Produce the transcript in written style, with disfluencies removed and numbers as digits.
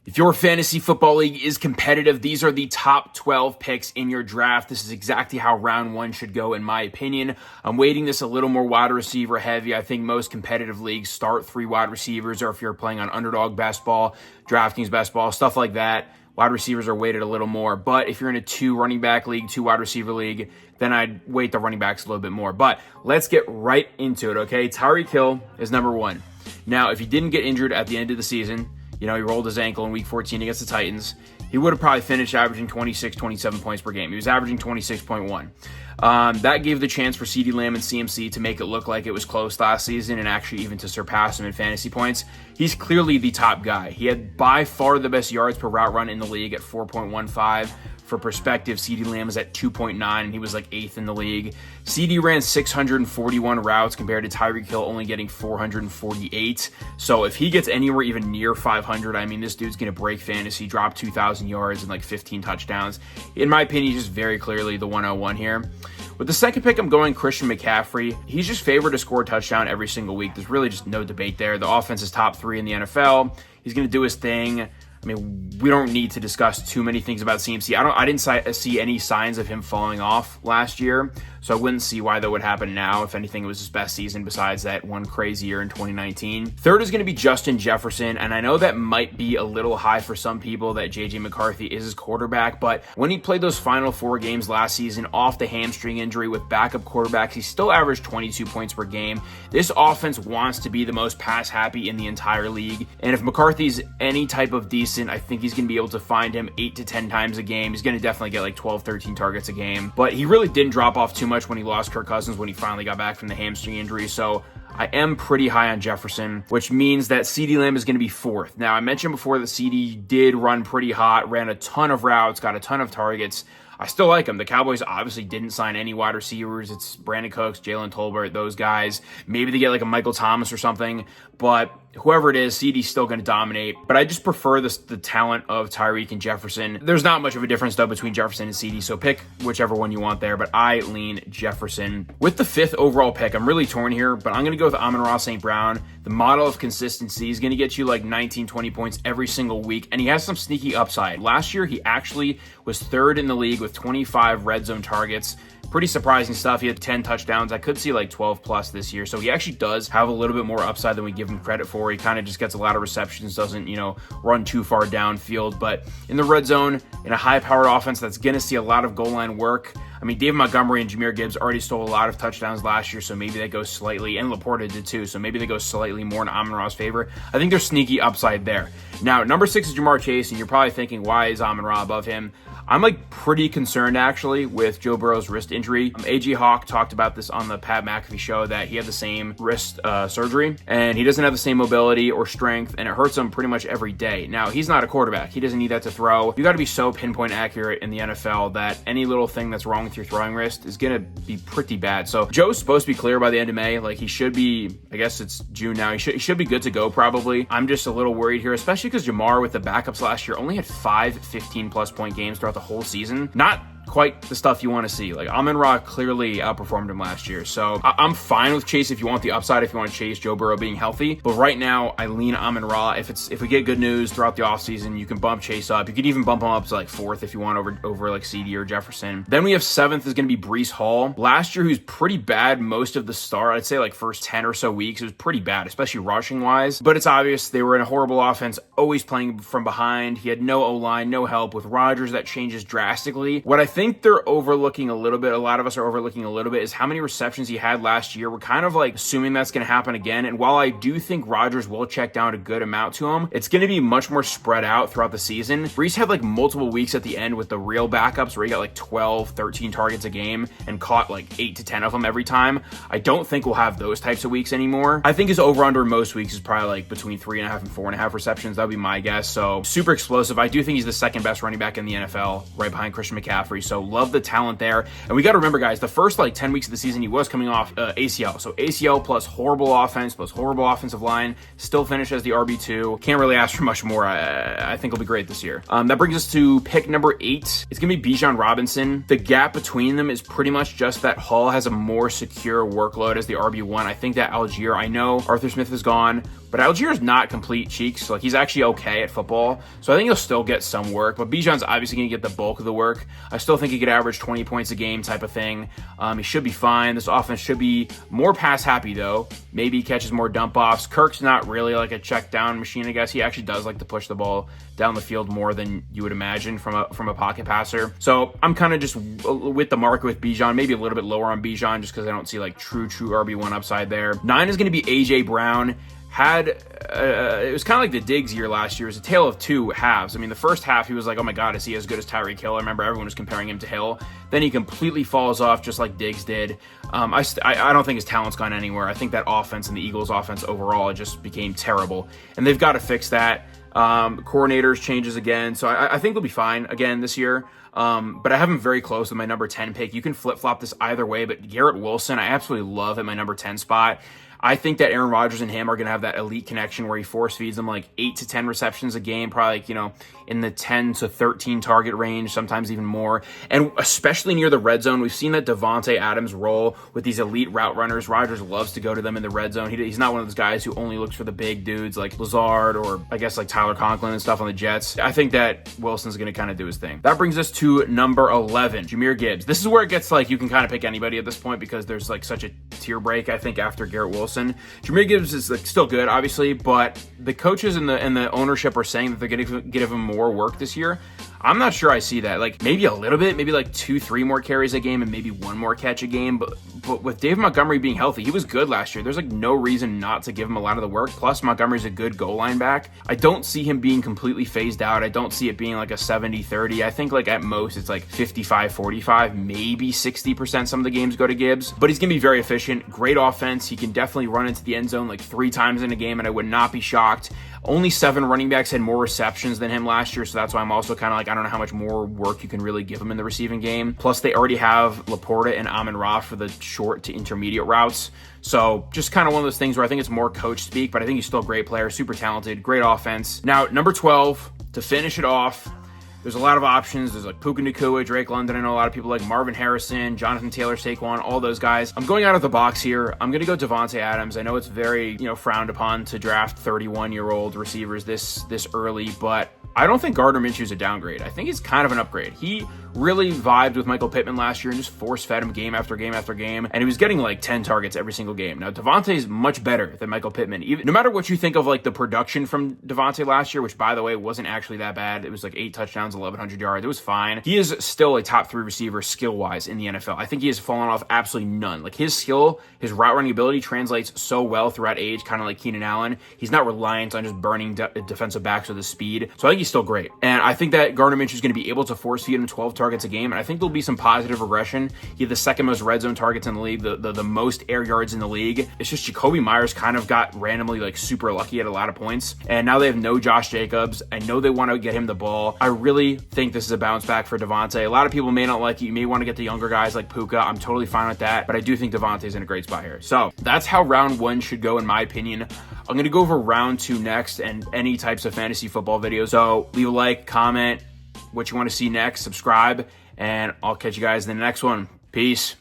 If your fantasy football league is competitive, these are the top 12 picks in your draft. This is exactly how round one should go, in my opinion. I'm weighting this a little more wide receiver heavy. I think most competitive leagues start 3 wide receivers, or if you're playing on Underdog Best Ball, DraftKings Best Ball, stuff like that, wide receivers are weighted a little more. But if you're in a 2 running back league, 2 wide receiver league, then I'd weight the running backs a little bit more. But let's get right into it, okay? Tyreek Hill is number 1. Now, if he didn't get injured at the end of the season, he rolled his ankle in week 14 against the Titans, he would have probably finished averaging 26, 27 points per game. He was averaging 26.1. That gave the chance for CeeDee Lamb and CMC to make it look like it was close last season and actually even to surpass him in fantasy points. He's clearly the top guy. He had by far the best yards per route run in the league at 4.15. For perspective, CeeDee Lamb is at 2.9, and he was like 8th in the league. CeeDee ran 641 routes compared to Tyreek Hill only getting 448. So if he gets anywhere even near 500, I mean, this dude's going to break fantasy, drop 2,000 yards and like 15 touchdowns. In my opinion, he's just very clearly the 101 here. With the second pick, I'm going Christian McCaffrey. He's just favored to score a touchdown every single week. There's really just no debate there. The offense is top 3 in the NFL. He's going to do his thing. I mean, we don't need to discuss too many things about CMC. I didn't see any signs of him falling off last year, so I wouldn't see why that would happen now. If anything, it was his best season besides that one crazy year in 2019. Third is going to be Justin Jefferson, and I know that might be a little high for some people that J.J. McCarthy is his quarterback, but when he played those final 4 games last season off the hamstring injury with backup quarterbacks, he still averaged 22 points per game. This offense wants to be the most pass-happy in the entire league, and if McCarthy's any type of decent, I think he's going to be able to find him 8 to 10 times a game. He's going to definitely get like 12, 13 targets a game. But he really didn't drop off too much when he lost Kirk Cousins when he finally got back from the hamstring injury. So I am pretty high on Jefferson, which means that CeeDee Lamb is going to be 4th. Now, I mentioned before that CeeDee did run pretty hot, ran a ton of routes, got a ton of targets. I still like him. The Cowboys obviously didn't sign any wide receivers. It's Brandon Cooks, Jalen Tolbert, those guys. Maybe they get like a Michael Thomas or something, but whoever it is, CeeDee's still going to dominate. But I just prefer the talent of Tyreek and Jefferson. There's not much of a difference, though, between Jefferson and CeeDee, so pick whichever one you want there, but I lean Jefferson. With the 5th overall pick, I'm really torn here, but I'm going to go with Amon-Ra St. Brown. The model of consistency is going to get you like 19, 20 points every single week, and he has some sneaky upside. Last year, he actually was 3rd in the league with 25 red zone targets. Pretty surprising stuff. He had 10 touchdowns. I could see like 12 plus this year. So he actually does have a little bit more upside than we give him credit for. He kind of just gets a lot of receptions, doesn't, run too far downfield. But in the red zone, in a high-powered offense that's going to see a lot of goal line work. I mean, David Montgomery and Jahmyr Gibbs already stole a lot of touchdowns last year, so maybe they go slightly, and Laporta did too, so maybe they go slightly more in Amon-Ra's favor. I think there's sneaky upside there. Now, number 6 is Ja'Marr Chase, and you're probably thinking, why is Amon-Ra above him? I'm pretty concerned actually with Joe Burrow's wrist injury. A.J. Hawk talked about this on the Pat McAfee show that he had the same wrist surgery and he doesn't have the same mobility or strength and it hurts him pretty much every day. Now, he's not a quarterback. He doesn't need that to throw. You got to be so pinpoint accurate in the NFL that any little thing that's wrong with your throwing wrist is going to be pretty bad. So Joe's supposed to be clear by the end of May. Like he should be, I guess it's June now. He should be good to go probably. I'm just a little worried here, especially because Ja'Marr with the backups last year only had 5 15+ point games throughout the whole season. Not quite the stuff you want to see. Like Amon-Ra clearly outperformed him last year. So I'm fine with Chase if you want the upside, if you want to chase Joe Burrow being healthy. But right now I lean Amon-Ra. If we get good news throughout the offseason, you can bump Chase up. You could even bump him up to like 4th if you want over like CeeDee or Jefferson. Then we have 7th is going to be Breece Hall. Last year he was pretty bad most of the start. I'd say like first 10 or so weeks. It was pretty bad, especially rushing wise. But it's obvious they were in a horrible offense, always playing from behind. He had no O-line, no help. With Rodgers, that changes drastically. What I think they're overlooking a little bit, a lot of us are overlooking a little bit, is how many receptions he had last year. We're kind of like assuming that's going to happen again. And while I do think Rodgers will check down a good amount to him, it's going to be much more spread out throughout the season. Breece had like multiple weeks at the end with the real backups where he got like 12, 13 targets a game and caught like 8 to 10 of them every time. I don't think we'll have those types of weeks anymore. I think his over-under most weeks is probably like between 3.5 and 4.5 receptions. That would be my guess. So super explosive. I do think he's the second best running back in the NFL, right behind Christian McCaffrey. So love the talent there. And we got to remember, guys, the first like 10 weeks of the season, he was coming off ACL. So ACL plus horrible offense, plus horrible offensive line, still finished as the RB2. Can't really ask for much more. I think he'll be great this year. That brings us to pick number 8. It's going to be Bijan Robinson. The gap between them is pretty much just that Hall has a more secure workload as the RB1. I think that Algier, I know Arthur Smith is gone, but But Algier is not complete cheeks. Like, he's actually okay at football. So I think he'll still get some work. But Bijan's obviously going to get the bulk of the work. I still think he could average 20 points a game type of thing. He should be fine. This offense should be more pass happy, though. Maybe he catches more dump offs. Kirk's not really like a check down machine, I guess. He actually does like to push the ball down the field more than you would imagine from a pocket passer. So I'm kind of just with the market with Bijan, maybe a little bit lower on Bijan just because I don't see like true RB1 upside there. 9 is going to be AJ Brown. It was kind of like the Diggs year last year. It was a tale of two halves. I mean, the first half, he was like, oh my God, is he as good as Tyreek Hill? I remember everyone was comparing him to Hill. Then he completely falls off just like Diggs did. I don't think his talent's gone anywhere. I think that offense and the Eagles offense overall just became terrible. And they've got to fix that. Coordinators changes again. So I think they'll be fine again this year. But I have him very close with my number 10 pick. You can flip-flop this either way, but Garrett Wilson, I absolutely love at my number 10 spot. I think that Aaron Rodgers and him are going to have that elite connection where he force feeds them like 8 to 10 receptions a game, probably like, in the 10 to 13 target range, sometimes even more. And especially near the red zone, we've seen that Davante Adams roll with these elite route runners. Rodgers loves to go to them in the red zone. He's not one of those guys who only looks for the big dudes like Lazard or I guess like Tyler Conklin and stuff on the Jets. I think that Wilson's going to kind of do his thing. That brings us to number 11, Jahmyr Gibbs. This is where it gets like you can kind of pick anybody at this point because there's like such a tier break, I think, after Garrett Wilson. Jahmyr Gibbs is like still good, obviously, but the coaches and the ownership are saying that they're going to give him more work this year. I'm not sure I see that. Like maybe a little bit, maybe like 2-3 more carries a game and maybe 1 more catch a game. But with David Montgomery being healthy, he was good last year. There's like no reason not to give him a lot of the work. Plus Montgomery's a good goal line back. I don't see him being completely phased out. I don't see it being like a 70-30. I think like at most it's like 55-45, maybe 60% some of the games go to Gibbs. But he's going to be very efficient. Great offense. He can definitely run into the end zone like 3 times in a game, and I would not be shocked. Only 7 running backs had more receptions than him last year, so that's why I'm also kind of like, I don't know how much more work you can really give him in the receiving game. Plus, they already have Laporta and Amon-Ra for the short to intermediate routes. So just kind of one of those things where I think it's more coach speak, but I think he's still a great player, super talented, great offense. Now, number 12, to finish it off, there's a lot of options. There's like Puka Nacua, Drake London. I know a lot of people like Marvin Harrison, Jonathan Taylor, Saquon, all those guys. I'm going out of the box here. I'm going to go Davante Adams. I know it's very, frowned upon to draft 31-year-old receivers this early, but I don't think Gardner Minshew is a downgrade. I think he's kind of an upgrade. He really vibed with Michael Pittman last year and just force-fed him game after game after game, and he was getting like 10 targets every single game. Now, Davante is much better than Michael Pittman. No matter what you think of like the production from Davante last year, which by the way wasn't actually that bad. It was like 8 touchdowns, 1,100 yards. It was fine. He is still a top 3 receiver skill-wise in the NFL. I think he has fallen off absolutely none. Like his skill, his route running ability translates so well throughout age, kind of like Keenan Allen. He's not reliant on just burning defensive backs with his speed. So I think he's still great. And I think that Gardner Minshew is going to be able to force feed him 12 targets a game, and I think there'll be some positive regression. He had the second most red zone targets in the league, the most air yards in the league. It's just Jacoby Myers kind of got randomly like super lucky at a lot of points, and now they have no Josh Jacobs. I know they want to get him the ball. I really think this is a bounce back for Davante. A lot of people may not like it. You may want to get the younger guys like Puka. I'm totally fine with that, but I do think Davante's in a great spot here. So that's how round 1 should go in my opinion. I'm going to go over round 2 next and any types of fantasy football videos. So leave a like, comment what you want to see next, subscribe, and I'll catch you guys in the next one. Peace.